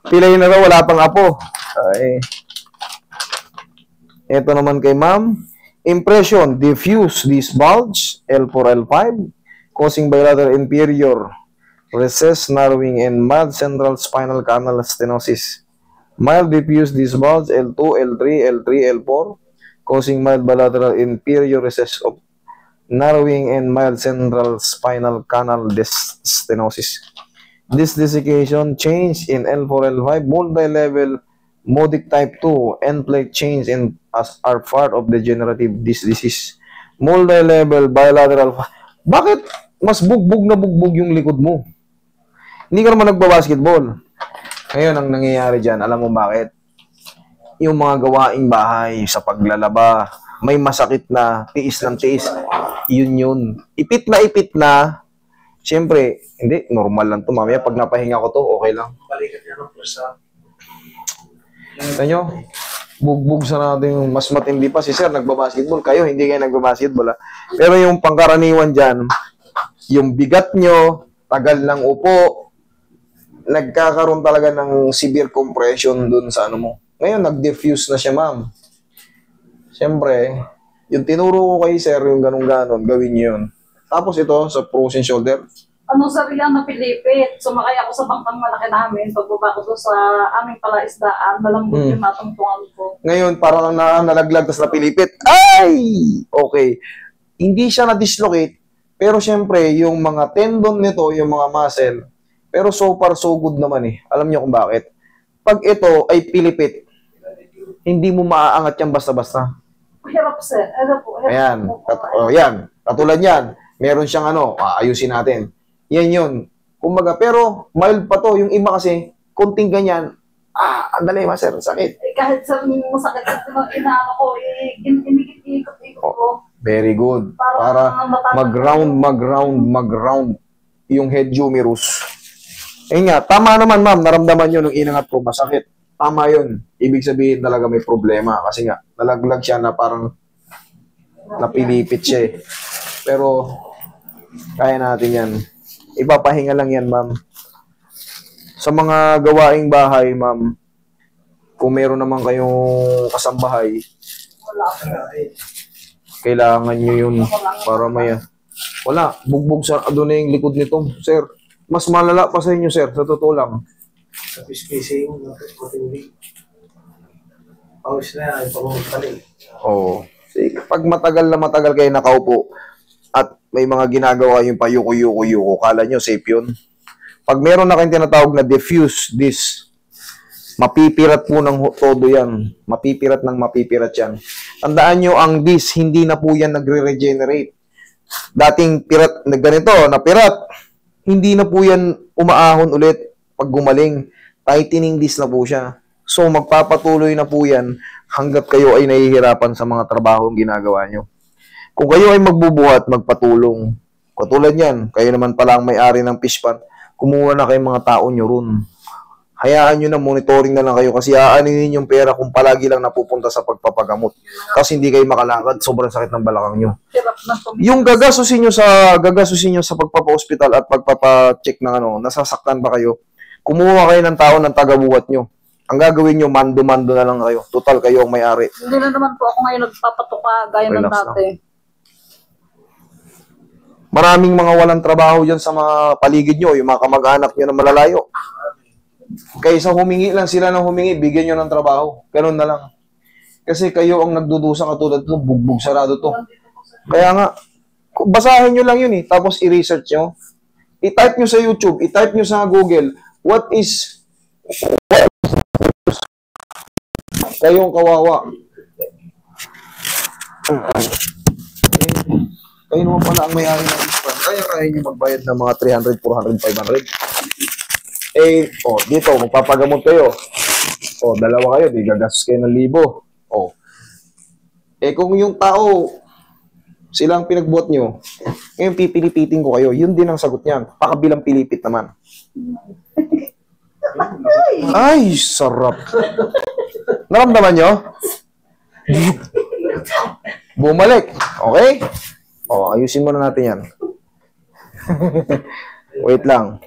Pilay na raw, wala pang apo. Ay. Ito naman kay ma'am. Impression, diffuse this bulge, L4, L5, causing bilateral inferior recess, narrowing, and mild central spinal canal stenosis. Mild diffuse this bulge, L2, L3, L3, L4, causing mild bilateral inferior recess of narrowing and mild central spinal canal stenosis. This desiccation change in L4, L5, multi-level modic type 2, end plate change in as are part of degenerative disease. Multi-level bilateral. Bakit mas bugbog na bugbog yung likod mo? Hindi ka naman nagbabasketball. Ngayon, ang nangyayari dyan, alam mo bakit? Yung mga gawaing bahay sa paglalaba, may masakit na, tiis ng tiis, yun. Ipit na, siyempre, hindi, normal lang to. Mamaya, pag napahinga ko to, okay lang. Balikat yan ang presa. Ito nyo, bugbog sa natin, mas matindi pa. Si sir, nagbabasketball. Kayo, hindi kayo nagbabasketball. Ha? Pero yung pangkaraniwan dyan, yung bigat nyo, tagal ng upo, nagkakaroon talaga ng severe compression dun sa ano mo. Ngayon, nag-diffuse na siya, ma'am. Siyempre, yung tinuro ko kay sir, yung ganun-ganon, gawin nyo yun. Tapos ito, sa frozen shoulder. Anong sabi lang napilipit? Sumakay ako sa bangkang malaki namin. Pagbaba ko doon sa aming palaisdaan, malambot yung matungtungan ko. Ngayon, parang nalaglag, tas napilipit. Ay! Okay. Hindi siya na-dislocate, pero siyempre, yung mga tendon nito, yung mga muscle, pero so far, so good naman eh. Alam niyo kung bakit? Pag ito ay pilipit, hindi mo maaangat yan basta-basta. Hirap, sir. Hirap po. Ayan. Yan. Katulad yan. Meron siyang ayusin natin. Yan yun. Kumbaga, pero mild pa to. Yung iba kasi, konting ganyan, andali master, sakit. Kahit sa masakit sa inaano ko, inikot-ikot ko. Very good. Para mag-round yung head humerus. Ayun nga, tama naman ma'am, naramdaman nyo nung inangat ko, masakit. Tama yun. Ibig sabihin talaga may problema. Kasi nga, nalaglag siya na parang napilipit siya eh. Pero, kaya natin yan. Ipapahinga lang yan, ma'am. Sa mga gawaing bahay, ma'am, kung meron naman kayong kasambahay, kailangan nyo yun para may... Wala, bugbog sa doon na yung likod nito, sir. Mas malala pa sa inyo, sir, sa totoo lang. Sa spacing, matindi. Pawis na yan, pamumutali. Oo. Sige, pag matagal kayo nakaupo at may mga ginagawa yung payuko-yuko-yuko, kala nyo safe yun. Pag meron na kayong tinatawag na diffuse this, mapipirat po ng todo yan. Mapipirat yan. Tandaan nyo, ang this, hindi na po yan nagre-regenerate. Dating pirat, ganito, napirat, hindi na po yan umaahon ulit pag gumaling. Tightening this na po siya. So, magpapatuloy na po yan hanggat kayo ay nahihirapan sa mga trabaho ginagawa nyo. Kung kayo ay magbubuhat, magpatulong. Katulad yan, kayo naman pala ang may-ari ng fish pond, kumuha na kayong mga tao nyo ron. Hayaan nyo na, monitoring na lang kayo kasi aaninin yung pera kung palagi lang napupunta sa pagpapagamot. Kasi hindi kayo makalakad, sobrang sakit ng balakang nyo. Yung gagasusin nyo sa pagpapa-hospital at pagpapa-check ng nasasaktan ba kayo, kumuha kayo ng tao ng taga-buhat nyo. Ang gagawin nyo, mando-mando na lang kayo. Total, kayo ang may-ari. Hindi na naman po ako ngayon nagpapatuka gaya ng dati. Maraming mga walang trabaho dyan sa mga paligid nyo, yung mga kamag-anak nyo na malalayo. Kaysa humingi lang sila ng humingi, bigyan nyo ng trabaho. Ganun na lang. Kasi kayo ang nagdudusa katulad ito, bugbog sarado to. Kaya nga, basahin nyo lang yun eh, tapos i-research nyo. I-type nyo sa YouTube, i-type nyo sa Google, what is kayong kawawa. Kayo naman pala ang may-ari ng ispan. Kaya nyo magbayad ng mga 300, 400, 500. Dito, magpapagamot kayo. Dalawa kayo, di gagastos kayo ng 1,000. Kung yung tao, silang pinagbuhat nyo, ngayon pipilipitin ko kayo, yun din ang sagot niyan. Pakabilang pilipit naman. Ay, sarap. Naramdaman nyo? Bumalik. Okay? Ayusin muna natin yan. Wait lang.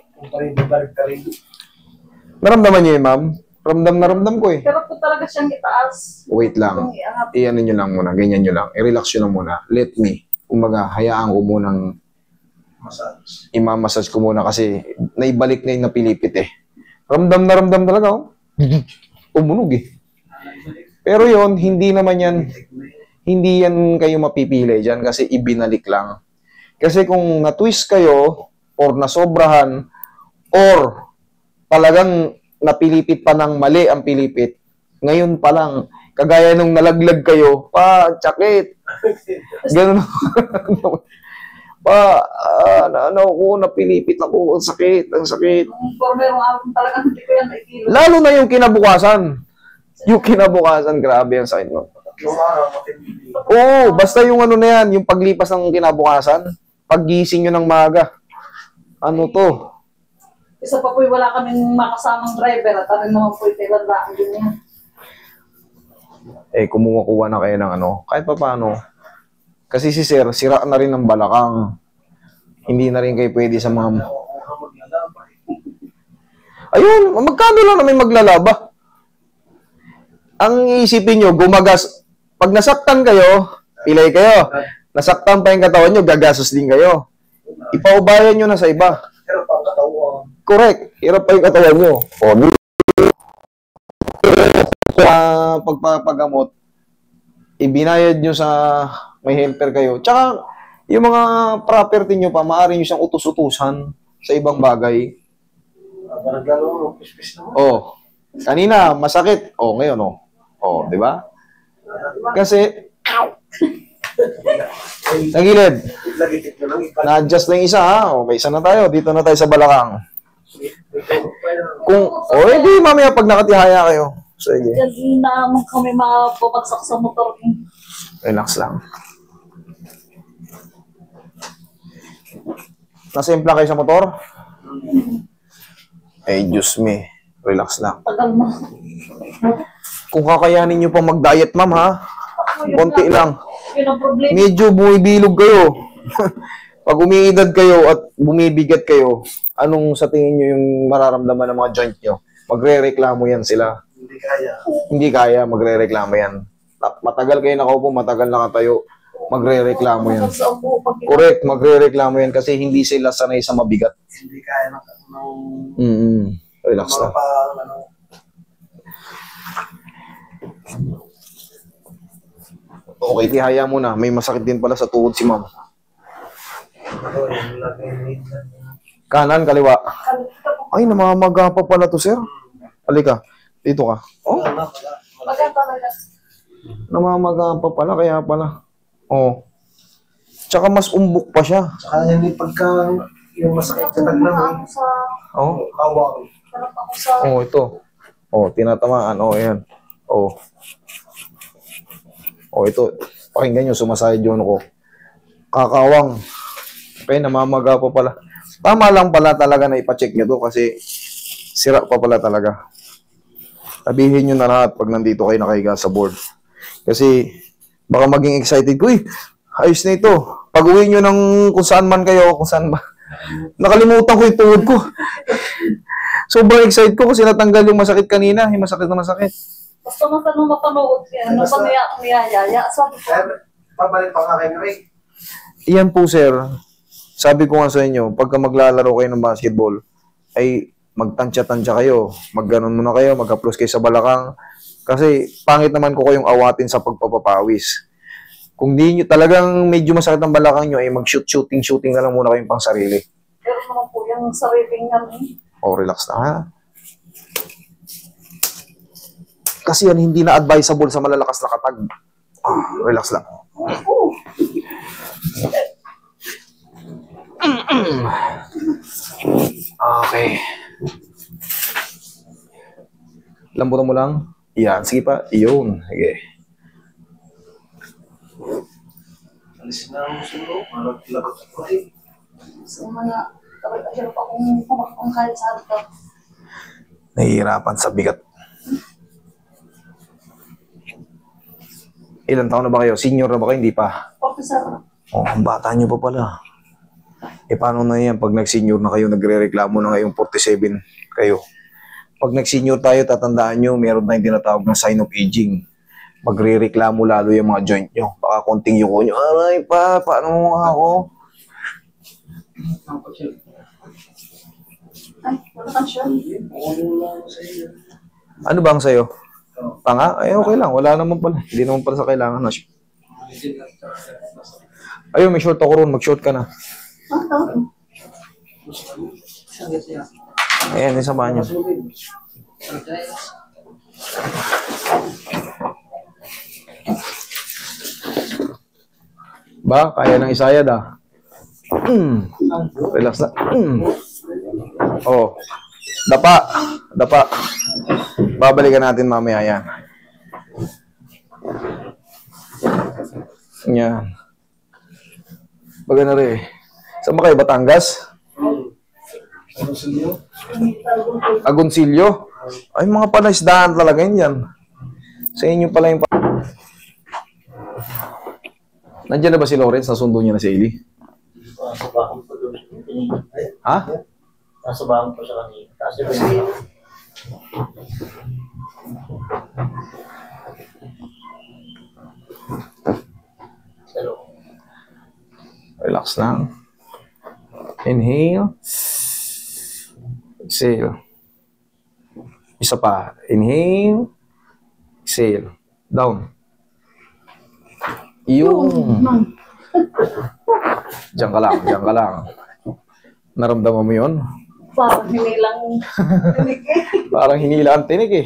Naramdaman niyo yun, ma'am? Ramdam na ramdam ko eh. Pero ko talaga siyang itaas. Wait lang. Kung iangat. Iyan nyo lang muna. Ganyan nyo lang. I-relax nyo lang muna. Let me. Kumbaga, hayaan ko munang Massage. imamassage ko muna kasi naibalik na yung napilipit eh. Ramdam na ramdam talaga oh. Tumunog eh. Pero yon hindi naman yan, hindi yan kayo mapipili dyan kasi ibinalik lang. Kasi kung na-twist kayo or nasobrahan or talagang napilipit pa ng mali ang pilipit, ngayon pa lang, kagaya nung nalaglag kayo, tsakit. Ganun. Napilipit ako, ang sakit. Pero merong araw talaga hindi ko yan nakikilo. Lalo na yung kinabukasan. Yung kinabukasan, grabe ang sakit mo. Yung araw, matindi. Oo, basta yung ano na yan, yung paglipas ng kinabukasan, paggising nyo ng maga. Ano to? Isa pa po'y wala kaming makasamang driver at ano naman po'y kailandaan din yan. Kumukuha na kayo ng ano, kahit pa paano. Kasi si Sir, sira na rin ng balakang. Hindi na rin kayo pwede sa mga... Ayun, magkano lang naman maglalaba? Ang isipin nyo, gumagas... Pag nasaktan kayo, pilay kayo. Nasaktan pa yung katawan nyo, gagasos din kayo. Ipaubayan nyo na sa iba. Pero pang katawan. Correct. Hirap pa yung katawan nyo. Sa pagpapagamot, ibinayad nyo sa may helper kayo. Tsaka, yung mga property nyo pa, maaari nyo siyang utus-utusan sa ibang bagay. Naglaro mo, pispis naman. Oh, kanina, masakit. Oh, ngayon, oh. Oh, di ba? Kasi, nagilid. Lagitip na lang, ipalit. Na-adjust lang isa, ha? Okay, isa na tayo. Dito na tayo sa balakang. Kung, hindi, mamaya pag nakatihaya kayo. Sige. Yan naman kami mapapagsak sa motor. Relax lang. Nasimpla kayo sa motor? Diyos me. Relax lang. Tagal na. Kung kakayanin nyo pa mag-diet, ma'am, ha? Konti lang. Yun ang problema. Medyo bumibilog kayo. Pag umiidad kayo at bumibigat kayo, anong sa tingin nyo yung mararamdaman ng mga joint nyo? Magre-reklamo yan sila. Hindi kaya. Hindi kaya, magre-reklamo yan. Matagal kayo nakaupo, matagal nakatayo, magre-reklamo yan. Sa upo, pag Correct, magre-reklamo yan kasi hindi sila sanay sa mabigat. Hindi kaya ng Relax mga lang. pa, ano, Okay, tihaya mo na. May masakit din pala sa tuhod si ma'am. yung lagay na. Kanan, kaliwa. kalita po. Ay, namamaga pa pala to, sir. Halika, dito ka. Oh, Maganda talaga. namamaga pa pala, kaya pala. Oh. Tsaka mas umbok pa siya. Saka hindi pagka yung masakit sa taglang, Ako sa... Oh, kawang. Sarap ako sa... oh, ito. Oh, tinatamaan. Oh, ayan. Oh. Oh, ito. Pakinggan nyo, sumasayad yung ano ko. Kakawang. Okay, namamaga pa pala. Tama lang pala talaga na ipacheck nyo to kasi sira pa pala talaga. Sabihin nyo na lahat pag nandito kayo nakahiga sa board. Kasi baka maging excited ko, ayos na ito. Pag uwi nyo ng kung saan man kayo, kung saan ba. Nakalimutan ko yung tuhod ko. Sobrang excited ko kasi natanggal yung masakit kanina. Yung masakit na masakit. Basta matanong mapanood yan. Ano Basta- pa niyayaya? Sabi ko, Kaya, pabalik pa nga kay Ray. Iyan po, sir. Sabi ko nga sa inyo, pagka maglalaro kayo ng basketball, ay magtansya-tansya kayo. Magganon muna kayo, mag-applause kayo sa balakang. Kasi pangit naman ko kayong awatin sa pagpapapawis. Kung di nyo talagang medyo masakit ang balakang nyo, ay mag-shooting na lang muna kayong pang sarili. pero naman po yung sariling yan eh. O, relax na, ha? Kasi yan, hindi na advisable sa malalakas na katag. Relax lang. Oo. Okay. Lambutan mo lang. Yan, sige pa. Iyon. Sige. Alis na ang sulo. Lagot ako Ray. So mga talaga hirap akong kumakang kahit sa harap. Nahihirapan sa bigat. Ilan taon na ba kayo? Senior na ba kayo? Hindi pa. Officer, Oh, ang bata nyo pa pala. Paano na yan? Pag nag-senior na kayo, nagre-reklamo na ngayong 47 kayo. Pag nag-senior tayo, tatandaan nyo, meron tayong tinatawag na sign of aging. Magre-reklamo lalo yung mga joint nyo. Baka konting yuko nyo, aray pa, paano mo ako? Ay, wala kang siya. Ano bang sa'yo? Tanga? Ay, okay lang. Wala naman pala. Hindi naman pala sa kailangan na. Ayun, may short ako ron. Mag-short ka na. Ayan, isa ba niya? Ba, kaya ng isayad ah. Relax na. Oh. Dapa. Dapa. Babalikan natin mamaya yan. Yan. Baga na rin. Saan ba kayo? Batangas? Agoncillo? Ay, mga palaisdaan talaga yan. Sa inyo pala yung... Nandiyan na ba si Lawrence? Nasundo niya na si Eli? Nasa bahan po doon. Ha? Nasa bahan po siya kanina. Kasi ba Hello. Relax lang. Inhale. Exhale. Isa pa. Inhale. Exhale. Down. Yung. Diyan ka lang. Diyan ka lang. Naramdaman mo yun? Parang hinilang tinig eh. Parang hinila ang tinig eh.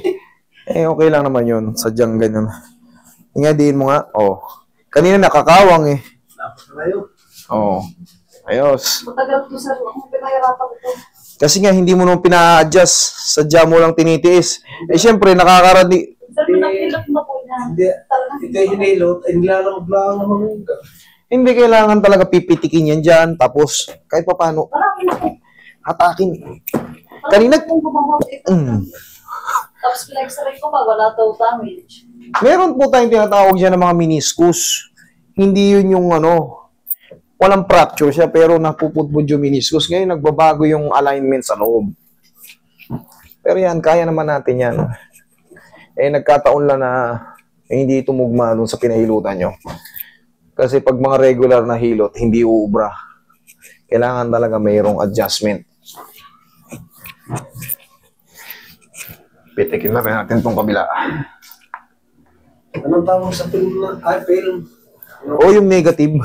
Eh, okay lang naman yun. Sadyang ganyan. Ingadiin mo nga. Oh. Kanina nakakawang eh. Dapat na kayo. Oh. Ayos. Matagal to sir, akong pinahirapan ko. Kasi nga, hindi mo naman pina-adjust. Sadya mo lang tinitiis. Eh, syempre, nakakaradi. Sir, manapilot na po niya. Hindi. Ito yung hinilot. Ay, nilalamag lang naman yung Hindi kailangan talaga pipitikin yan dyan. Tapos, kahit pa paano, Marami na po. hatakin. Kanina, Kung gumamot ito. Tapos pinag-x-ray ko ba, wala daw damage. meron po tayong tinatawag dyan ng mga meniscus. Hindi yun yung ano, walang fracture siya, pero napupudpud yung meniscus. Ngayon, nagbabago yung alignment sa loob. Pero yan, kaya naman natin yan. Eh, nagkataon lang na hindi tumugma dun sa pinahilutan nyo. Kasi pag mga regular na hilot, hindi uubra. Kailangan talaga mayroong adjustment. Pitikin na rin natin itong kabila. Anong tawag sa film na? Ay, film. O yung negative.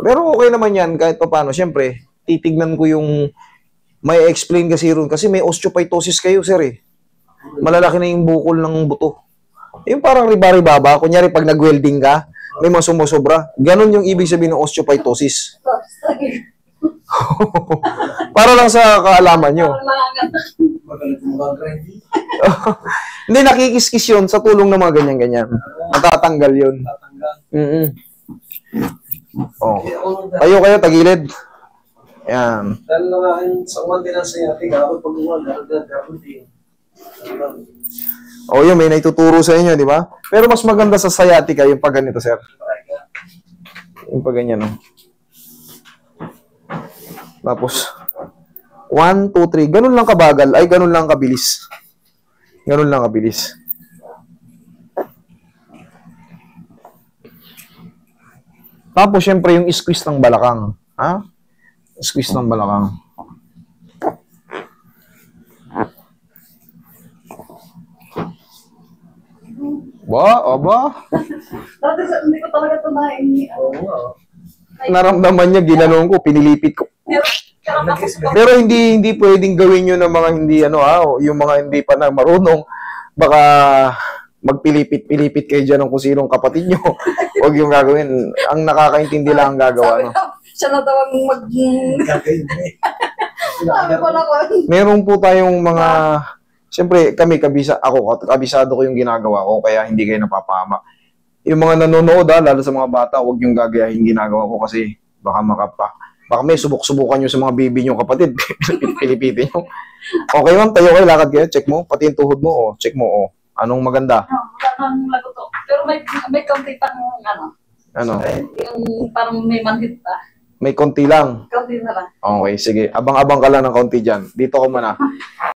Pero okay naman yan kahit pa paano. Siyempre, titignan ko yung may explain kasi ron. Kasi may osteophytosis kayo, sir eh. Malalaki na yung bukol ng buto. Yung parang riba-ribaba. Kunyari pag nag-welding ka, may mga sumusobra. Ganon yung ibig sabihin ng osteophytosis. Para lang sa kaalaman nyo. Magalit mo mag-grinding. Hindi, nakikiskis yun sa tulong ng mga ganyan-ganyan. Matatanggal yun. Tatanggal. Oh. Kaya ako nung Kayo, tagilid. Yan. dahil lang akin sa uwan din ang sayatik. Ako pag uwan, gano'n din. O yun, may naituturo sa inyo, di ba? Pero mas maganda sa sciatica yung pag ganito, sir. Yung pag ganyan, no? Tapos, 1, 2, 3. Ganun lang kabagal. Ay, ganun lang kabilis. Ganun lang kabilis. Tapos, syempre, yung squeeze ng balakang. Ha? Squeeze ng balakang. Aba. Dati hindi ko talaga ito Oo nga. Naramdaman niya, ginanong ko, pinilipit ko. Pero hindi pwedeng gawin yun ng mga hindi yung mga hindi pa na marunong. Baka magpilipit-pilipit kayo dyan ng kung sinong kapatid nyo. Huwag yung gagawin. Ang nakakaintindi lang ang gagawa. No? Siya na daw ang Gagawin mo eh. Sabi ko na ko. Meron po tayong mga... Siyempre, kabisado ko yung ginagawa ko, kaya hindi kayo napapama. Yung mga nanonood, lalo sa mga bata, huwag yung gagayahin ginagawa ko kasi baka may subok-subukan nyo sa mga baby nyo kapatid. Pilipitin nyo. Okay ma'am, tayo kayo, lakad kayo, check mo, pati yung tuhod mo, check mo, anong maganda? Ang lagoto. Pero may kaunti pang Ano? yung parang may manhit pa. May konti lang. Kaunti na lang. Okay, sige. Abang-abang ka lang ng konti dyan. Dito ko muna.